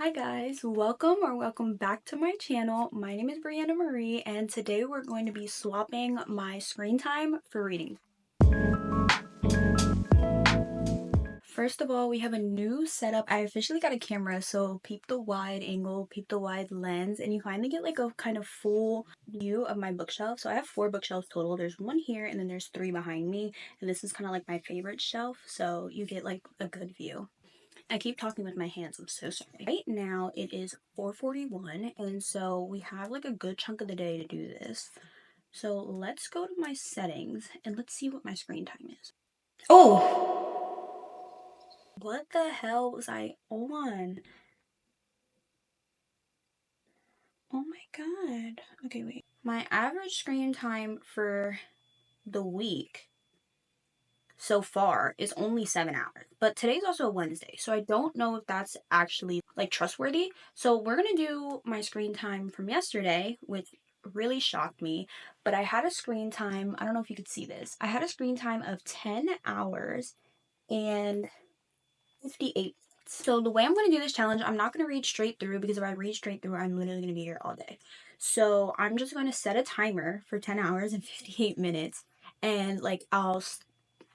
Hi guys, welcome back to my channel. My name is Brianna Marie and today we're going to be swapping my screen time for reading. First of all, we have a new setup. I officially got a camera, so peep the wide angle, peep the wide lens, and you finally get like a kind of full view of my bookshelf. So I have 4 bookshelves total. There's one here and then there's 3 behind me, and this is kind of like my favorite shelf, so you get like a good view. I keep talking with my hands, I'm so sorry. Right now it is 4:41 and so we have like a good chunk of the day to do this. So let's go to my settings and let's see what my screen time is. Oh! What the hell was I on? Oh my god. Okay, wait. My average screen time for the week so far is only 7 hours, but today's also a Wednesday, so I don't know if that's actually like trustworthy. So we're gonna do my screen time from yesterday, which really shocked me, but I had a screen time, I don't know if you could see this, I had a screen time of 10 hours and 58. So the way I'm going to do this challenge, I'm not going to read straight through, because if I read straight through, I'm literally going to be here all day. So I'm just going to set a timer for 10 hours and 58 minutes, and like I'll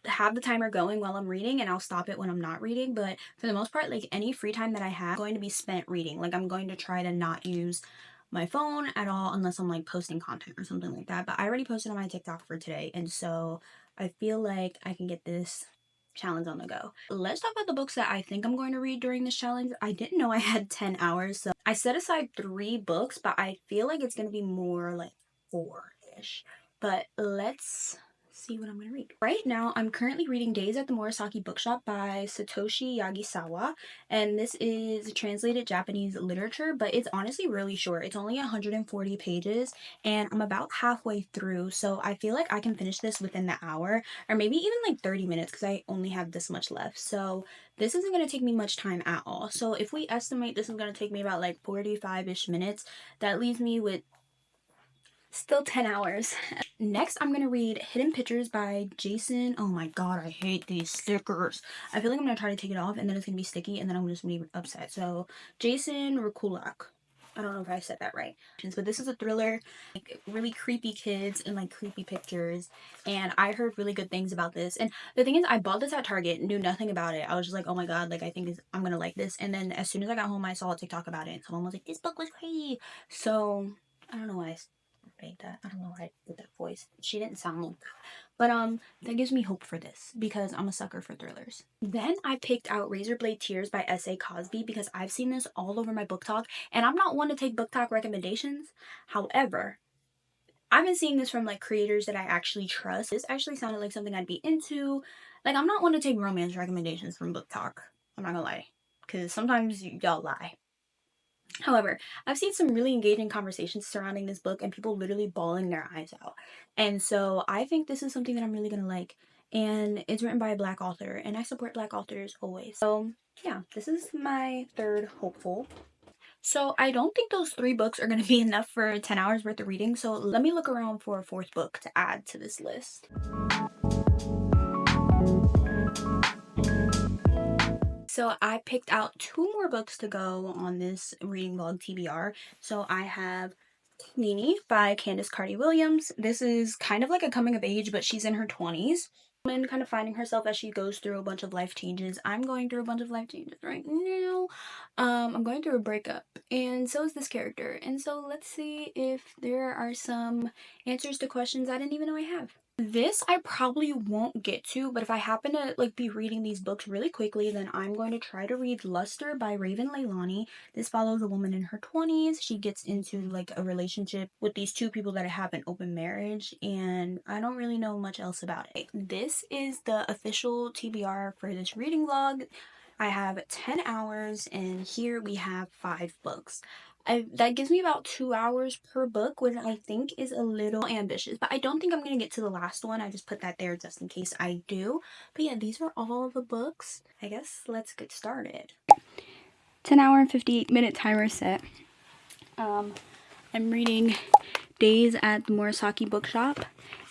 have the timer going while I'm reading, and I'll stop it when I'm not reading. But for the most part, like any free time that I have going to be spent reading. Like I'm going to try to not use my phone at all unless I'm like posting content or something like that. But I already posted on my TikTok for today, and so I feel like I can get this challenge on the go. Let's talk about the books that I think I'm going to read during this challenge. I didn't know I had 10 hours, so I set aside 3 books, but I feel like it's going to be more like 4-ish. But let's see what I'm going to read. Right now, I'm currently reading Days at the Morisaki Bookshop by Satoshi Yagisawa, and this is translated Japanese literature, but it's honestly really short. It's only 140 pages, and I'm about halfway through, so I feel like I can finish this within the hour, or maybe even like 30 minutes, because I only have this much left. So this isn't going to take me much time at all. So if we estimate this is going to take me about like 45-ish minutes, that leaves me with still 10 hours. Next, I'm going to read Hidden Pictures by Jason. Oh my god, I hate these stickers. I feel like I'm going to try to take it off and then it's going to be sticky and then I'm just going to be upset. So, Jason Rekulak. I don't know if I said that right. But this is a thriller, like really creepy kids and like creepy pictures. And I heard really good things about this. And the thing is, I bought this at Target, knew nothing about it. I was just like, oh my god, like I think I'm going to like this. And then as soon as I got home, I saw a TikTok about it. And someone was like, this book was crazy. So, I don't know why I made that. I don't know why I did that voice. She didn't sound like that. But that gives me hope for this, because I'm a sucker for thrillers. Then I picked out Razorblade Tears by S.A. Cosby, because I've seen this all over my booktok, and I'm not one to take booktok recommendations. However, I've been seeing this from like creators that I actually trust. This actually sounded like something I'd be into. Like, I'm not one to take romance recommendations from booktok. I'm not gonna lie, because sometimes y'all lie. However, I've seen some really engaging conversations surrounding this book and people literally bawling their eyes out. And so I think this is something that I'm really gonna like. And it's written by a Black author, and I support Black authors always. So yeah, this is my third hopeful. So I don't think those 3 books are gonna be enough for 10 hours worth of reading. So let me look around for a 4th book to add to this list. So I picked out 2 more books to go on this reading vlog TBR. So I have Queenie by Candace Carty-Williams. This is kind of like a coming of age, but she's in her 20s and kind of finding herself as she goes through a bunch of life changes. I'm going through a bunch of life changes right now. I'm going through a breakup, and so is this character. And so let's see if there are some answers to questions I didn't even know I have. This I probably won't get to, but if I happen to like be reading these books really quickly, then I'm going to try to read Luster by Raven Leilani. This follows a woman in her 20s. She gets into like a relationship with these 2 people that have an open marriage, and I don't really know much else about it. This is the official TBR for this reading vlog. I have 10 hours, and here we have 5 books. That gives me about 2 hours per book, which I think is a little ambitious, but I don't think I'm going to get to the last one. I just put that there just in case I do. But yeah, these are all the books. I guess let's get started. 10 hour and 58 minute timer set. I'm reading Days at the Morisaki Bookshop,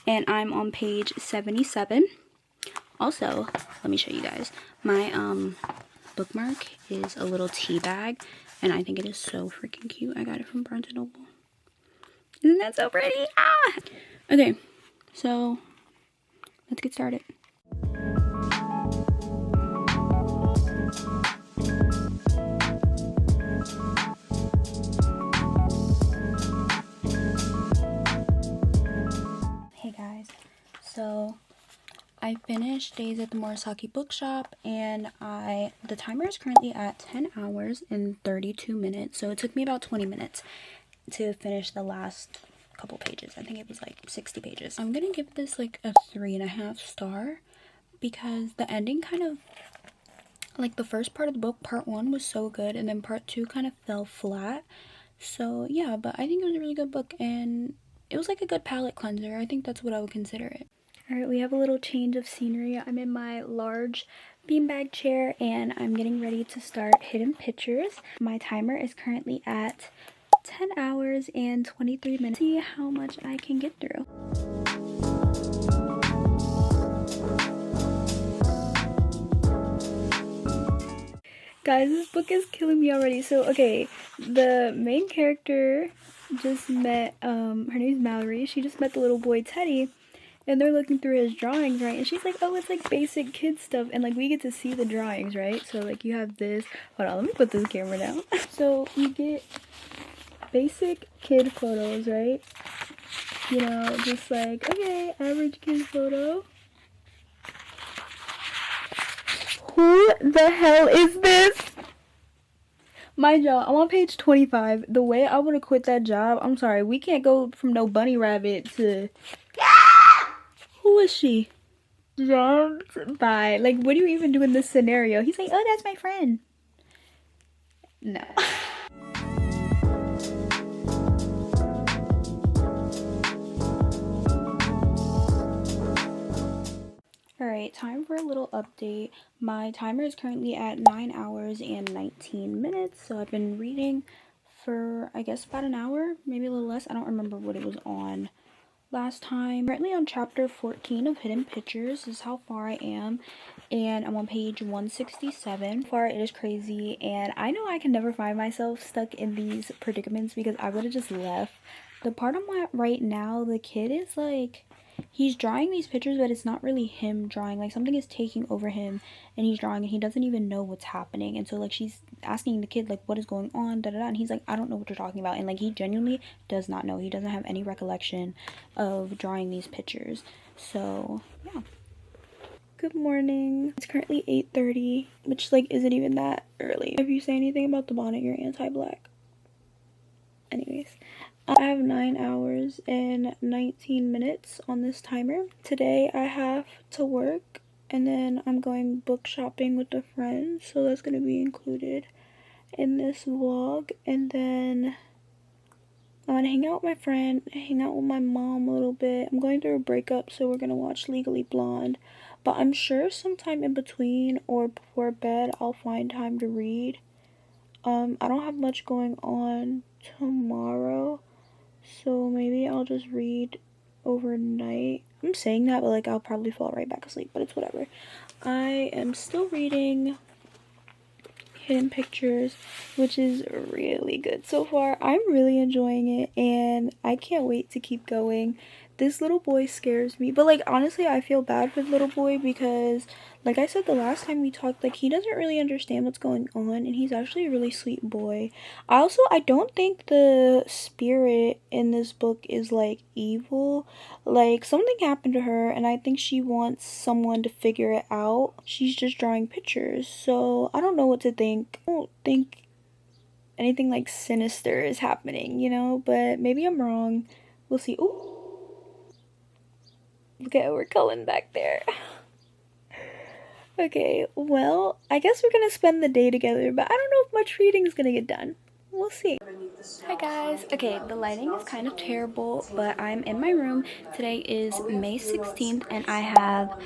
and I'm on page 77. Also, let me show you guys. My bookmark is a little tea bag, and I think it is so freaking cute. I got it from Barnes & Noble. Isn't that so pretty? Ah! Okay, so let's get started. Hey guys, so I finished Days at the Morisaki bookshop, and the timer is currently at 10 hours and 32 minutes, so it took me about 20 minutes to finish the last couple pages. I think it was like 60 pages. I'm gonna give this like a 3.5 star because the ending kind of, like, the first part of the book, part 1 was so good, and then part 2 kind of fell flat. So yeah, but I think it was a really good book, and it was like a good palate cleanser. I think that's what I would consider it. Alright, we have a little change of scenery. I'm in my large beanbag chair, and I'm getting ready to start Hidden Pictures. My timer is currently at 10 hours and 23 minutes. See how much I can get through. Guys, this book is killing me already. So, okay, the main character just met, her name's Mallory. She just met the little boy Teddy, and they're looking through his drawings, right? And she's like, oh, it's like basic kid stuff. And like, we get to see the drawings, right? So like, you have this. Hold on, let me put this camera down. So you get basic kid photos, right? You know, just like, okay, average kid photo. Who the hell is this? Mind y'all, I'm on page 25. The way I want to quit that job, I'm sorry, we can't go from no bunny rabbit to... Who is she? Bye. Like, what do you even do in this scenario? He's like, oh, that's my friend. No. Alright, time for a little update. My timer is currently at 9 hours and 19 minutes. So I've been reading for, I guess, about an hour, maybe a little less. I don't remember what it was on last time. Currently on chapter 14 of Hidden Pictures. This is how far I am, and I'm on page 167. So far, it is crazy, and I know I can never find myself stuck in these predicaments because I would have just left. The part I'm at right now, the kid is like, he's drawing these pictures, but it's not really him drawing. Like, something is taking over him, and he's drawing, and he doesn't even know what's happening. And so, like, she's asking the kid, like, what is going on, da-da-da, and he's like, I don't know what you're talking about. And, like, he genuinely does not know. He doesn't have any recollection of drawing these pictures. So, yeah. Good morning. It's currently 8:30, which, like, isn't even that early. If you say anything about the bonnet, you're anti-black. Anyways. I have 9 hours and 19 minutes on this timer. Today I have to work, and then I'm going book shopping with a friend, so that's going to be included in this vlog. And then I'm going to hang out with my friend, hang out with my mom a little bit. I'm going through a breakup, so we're going to watch Legally Blonde. But I'm sure sometime in between or before bed I'll find time to read. I don't have much going on tomorrow, so maybe I'll just read overnight. I'm saying that, but like, I'll probably fall right back asleep, but it's whatever. I am still reading Hidden Pictures, which is really good so far. I'm really enjoying it, and I can't wait to keep going. This little boy scares me, but like, honestly, I feel bad for the little boy because, like I said the last time we talked, like, he doesn't really understand what's going on, and he's actually a really sweet boy. I don't think the spirit in this book is like evil. Like, something happened to her, and I think she wants someone to figure it out. She's just drawing pictures, so I don't know what to think. I don't think anything like sinister is happening, you know, but maybe I'm wrong. We'll see. Ooh. Look at we're culling back there. Okay, well, I guess we're gonna spend the day together, but I don't know if much reading is gonna get done. We'll see. Hi guys. Okay, the lighting is kind of terrible, but I'm in my room. Today is May 16th, and I have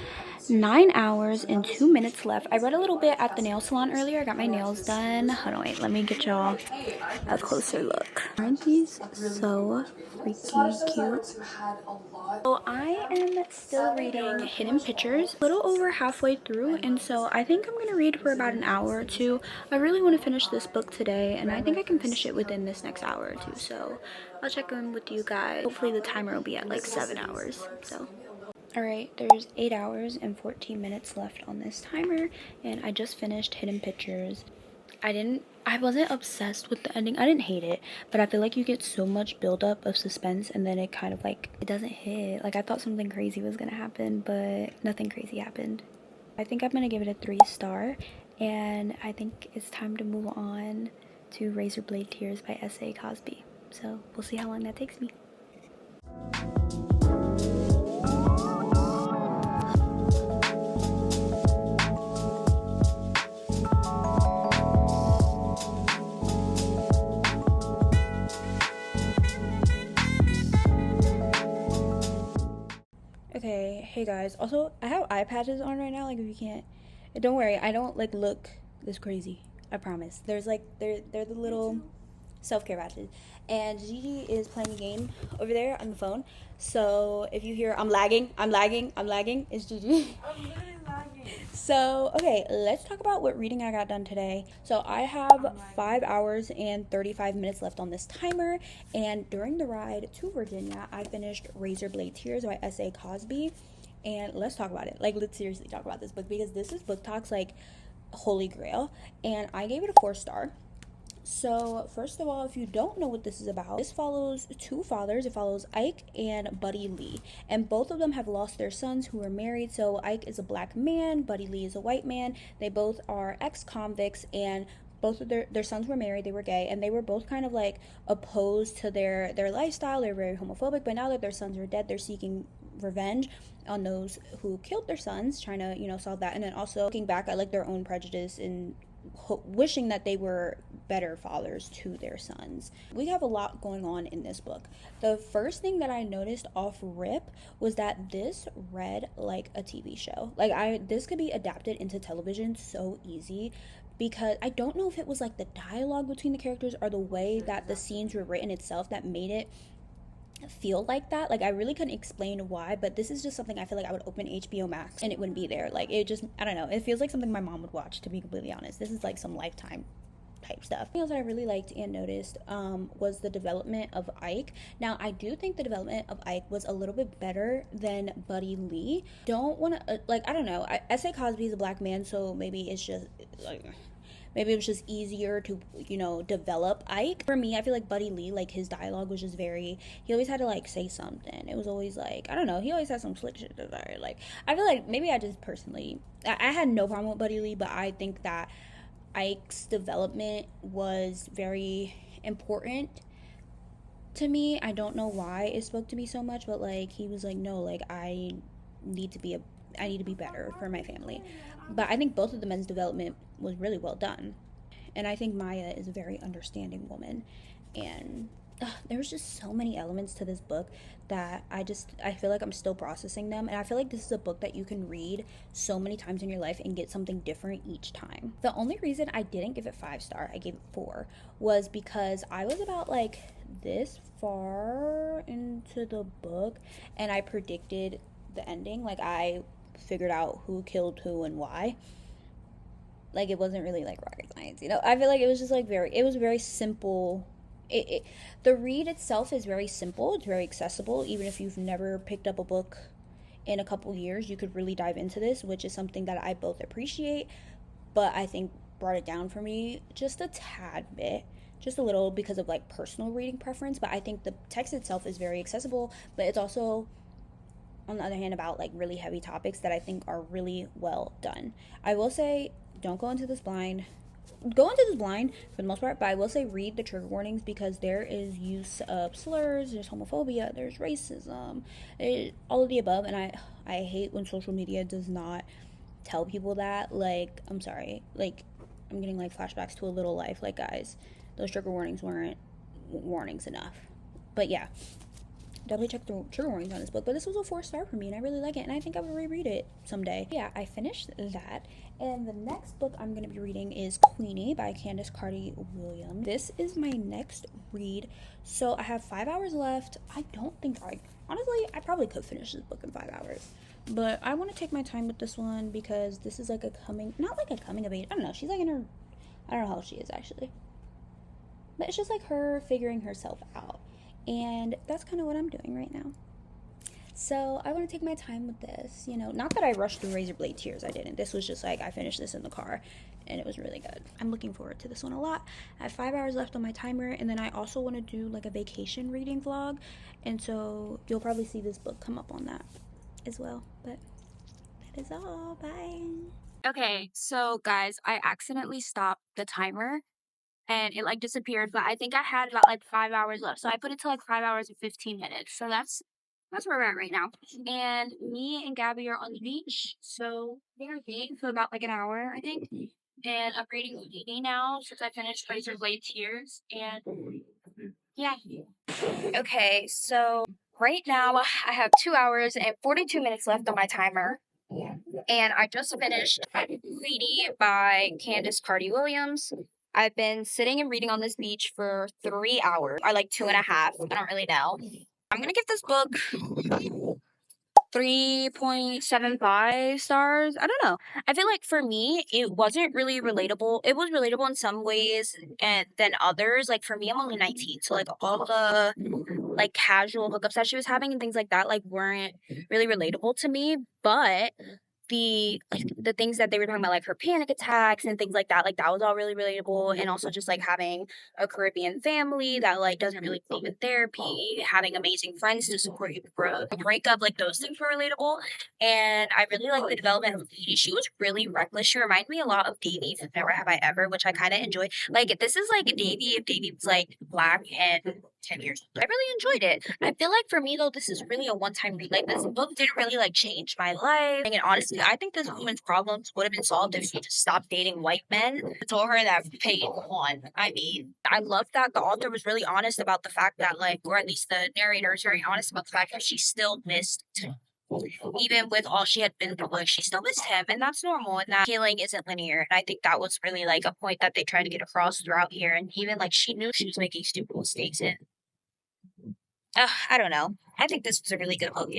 9 hours and 2 minutes left. I read a little bit at the nail salon earlier. I got my nails done. Hold on, wait, let me get y'all a closer look. Aren't these so freaking cute? So I am still reading Hidden Pictures, a little over halfway through, and so I think I'm going to read for about an hour or two. I really want to finish this book today, and I think I can finish it within this next hour or two, so I'll check in with you guys. Hopefully the timer will be at like 7 hours, so. Alright, there's 8 hours and 14 minutes left on this timer, and I just finished Hidden Pictures. I wasn't obsessed with the ending. I didn't hate it, but I feel like you get so much buildup of suspense, and then it kind of like, it doesn't hit. Like, I thought something crazy was gonna happen, but nothing crazy happened. I think I'm gonna give it a 3-star, and I think it's time to move on to Razorblade Tears by S.A. Cosby. So, we'll see how long that takes me. Okay, hey guys. Also, I have eye patches on right now. Like, if you can't, don't worry. I don't like look this crazy. I promise. There's like they're the little self-care patches. And Gigi is playing a game over there on the phone. So if you hear I'm lagging, it's Gigi. I'm literally lagging. So okay, let's talk about what reading I got done today. So I have 5 hours and 35 minutes left on this timer, and during the ride to Virginia, I finished Razorblade Tears by S.A. Cosby. And let's talk about it. Like, let's seriously talk about this book, because this is BookTok's like holy grail, and I gave it a 4-star. So first of all, if you don't know what this is about, this follows 2 fathers. It follows Ike and Buddy Lee, and both of them have lost their sons who were married. So Ike is a black man, Buddy Lee is a white man. They both are ex-convicts, and both of their sons were married, they were gay, and they were both kind of like opposed to their lifestyle. They're very homophobic, but now that their sons are dead, they're seeking revenge on those who killed their sons, trying to, you know, solve that, and then also looking back at like their own prejudice and wishing that they were better fathers to their sons. We have a lot going on in this book. The first thing that I noticed off rip was that this read like a TV show. Like, this could be adapted into television so easy, because I don't know if it was like the dialogue between the characters or the way that the scenes were written itself that made it feel like that. Like, I really couldn't explain why, but this is just something I feel like I would open HBO Max and it wouldn't be there. Like, it just, I don't know, it feels like something my mom would watch, to be completely honest. This is like some Lifetime type stuff. Something else I really liked and noticed was the development of Ike. Now, I do think the development of Ike was a little bit better than Buddy Lee. Don't want to like, I don't know, S.A. Cosby is a black man, so maybe it's just like, maybe it was just easier to, you know, develop Ike. For me, I feel like Buddy Lee, like, his dialogue was just very, he always had to, like, say something. It was always, like, I don't know, he always had some slick shit to say. Like, I feel like maybe I just personally, I had no problem with Buddy Lee, but I think that Ike's development was very important to me. I don't know why it spoke to me so much, but, like, he was like, no, like, I need to be better for my family. But I think both of the men's development was really well done. And I think Maya is a very understanding woman. And there was just so many elements to this book that I feel like I'm still processing them. And I feel like this is a book that you can read so many times in your life and get something different each time. The only reason I didn't give it 5-star, I gave it 4, was because I was about like this far into the book and I predicted the ending. Like, I figured out who killed who and why. Like, it wasn't really like rocket science, you know. I feel like it was just like it was very simple. The read itself is very simple. It's very accessible. Even if you've never picked up a book in a couple years, you could really dive into this, which is something that I both appreciate, but I think brought it down for me just a tad bit, just a little, because of like personal reading preference. But I think the text itself is very accessible, but it's also, on the other hand, about like really heavy topics that I think are really well done. I will say, don't go into this blind. Go into this blind for the most part, but I will say read the trigger warnings, because there is use of slurs, there's homophobia, there's racism, all of the above. And I hate when social media does not tell people that. Like, I'm sorry, like, I'm getting like flashbacks to a little life. Like, guys, those trigger warnings weren't warnings enough. But yeah, definitely check the trigger warnings on this book, but this was a 4-star for me, and I really like it, and I think I would reread it someday. Yeah, I finished that, and the next book I'm going to be reading is Queenie by Candace Carty Williams. This is my next read, so I have 5 hours left. I don't think honestly, I probably could finish this book in 5 hours, but I want to take my time with this one because this is like not like a coming of age, I don't know, she's like in her, I don't know how old she is actually, but it's just like her figuring herself out. And that's kind of what I'm doing right now. So I want to take my time with this, not that I rushed through Razorblade Tears, I didn't. This was just like, I finished this in the car and it was really good. I'm looking forward to this one a lot. I have 5 hours left on my timer, and then I also want to do like a vacation reading vlog, and so you'll probably see this book come up on that as well. But that is all. Bye. Okay, so guys, I accidentally stopped the timer and it like disappeared, but I think I had about like 5 hours left, so I put it to like 5 hours and 15 minutes. So that's where we're at right now. And me and Gabby are on the beach, so we're reading for about like an hour, I think. And I'm reading Queenie now since I finished Razorblade Tears. And yeah. Okay, so right now I have 2 hours and 42 minutes left on my timer. And I just finished Queenie by Candace Carty Williams. I've been sitting and reading on this beach for 3 hours, or like 2.5. I don't really know. I'm gonna give this book 3.75 stars. I don't know. I feel like for me, it wasn't really relatable. It was relatable in some ways and than others. Like for me, I'm only 19, so like all the like casual hookups that she was having and things like that like weren't really relatable to me. But the things that they were talking about, like her panic attacks and things like that was all really relatable. And also just like having a Caribbean family that like doesn't really believe in therapy, having amazing friends to support you through a breakup, like those things were relatable. And I really like the development of Katie. She was really reckless. She reminded me a lot of Davy from Never Have I Ever, which I kind of enjoyed. Like this is like Davy if Davy was like black and 10 years old. I really enjoyed it. I feel like for me though, this is really a one-time read. Like this book didn't really like change my life. And honestly, I think this woman's problems would have been solved if she just stopped dating white men. I told her that Peyton won. I mean, I love that the author was really honest about the fact that like, or at least the narrator is very honest about the fact that she still missed, even with all she had been through, like she still missed him, and that's normal, and that healing isn't linear. And I think that was really like a point that they tried to get across throughout here. And even like she knew she was making stupid mistakes, and I don't know. I think this was a really good book.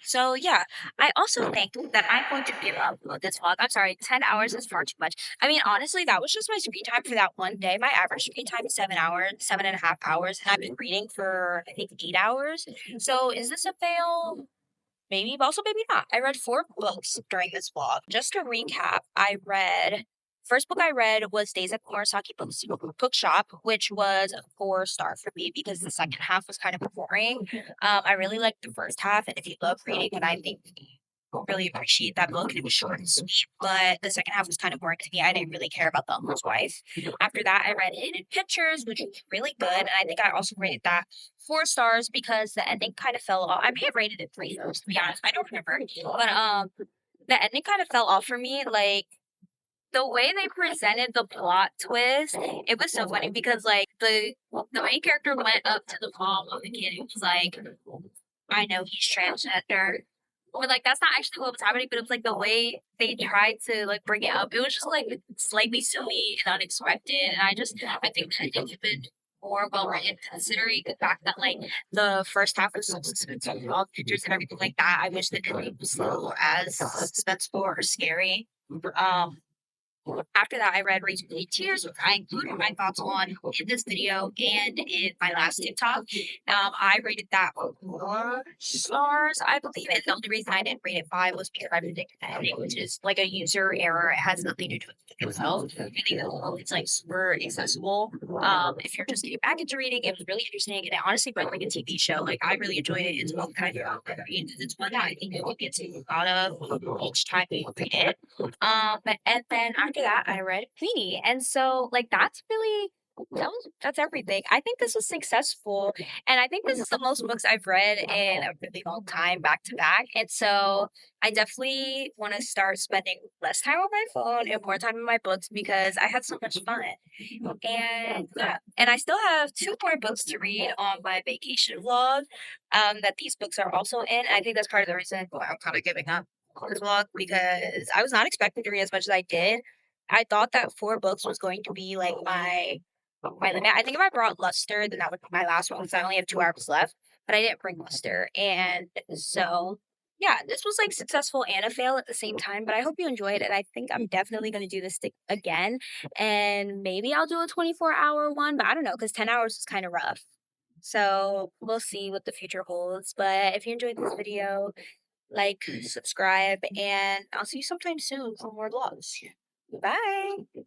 So yeah, I also think that I'm going to give up on this vlog. I'm sorry, 10 hours is far too much. I mean, honestly, that was just my screen time for that one day. My average screen time is 7 hours, 7.5 hours, and I've been reading for I think 8 hours. So is this a fail? Maybe, but also maybe not. I read 4 books during this vlog. Just to recap, first book I read was Days at the Morisaki Bookshop, which was a 4-star for me because the second half was kind of boring. I really liked the first half, and if you love reading, and I think you really appreciate that book, and it was short and sweet, but the second half was kind of boring to me. I didn't really care about the uncle's wife. After that, I read Hidden Pictures, which was really good, and I think I also rated that 4 stars because the ending kind of fell off. I may have rated it 3 stars, to be honest. I don't remember. But the ending kind of fell off for me. Like the way they presented the plot twist, it was so funny because like the main character went up to the mom of the kid and was like, I know he's transgender. But like that's not actually what was happening, but it was like the way they tried to like bring it up. It was just like slightly silly and unexpected. And I think that it could have been more well written considering the fact that like the first half was so suspenseful, all the pictures and everything like that. I wish that it was still as suspenseful or scary. Um After that, I read Razor Blade Tears, which I included my thoughts on in this video and in my last TikTok. I rated that 4 stars, I believe. And the only reason I didn't rate it 5 was because I predicted the ending, which is like a user error. It has nothing to do with it itself. I think it's like super accessible. If you're just getting back into reading, it was really interesting. And it honestly felt like a TV show. Like, I really enjoyed it. It's a book that it's one that I think it will get to a lot of each time you read it. And then after that, I read Queenie. And so, like, that's really That's everything. I think this was successful, and I think this is the most books I've read in a really long time back to back. And so I definitely want to start spending less time on my phone and more time on my books because I had so much fun. And yeah, and I still have two more books to read on my vacation vlog. That these books are also in. I think that's part of the reason why I'm kind of giving up on this vlog because I was not expecting to read as much as I did. I thought that four books was going to be like my limit. I think if I brought Luster, then that would be my last one because I only have 2 hours left. But I didn't bring Luster, and so yeah, this was like successful and a fail at the same time. But I hope you enjoyed it. I think I'm definitely going to do this again, and maybe I'll do a 24-hour one. But I don't know because 10 hours is kind of rough. So we'll see what the future holds. But if you enjoyed this video, like, subscribe, and I'll see you sometime soon for more vlogs. Bye.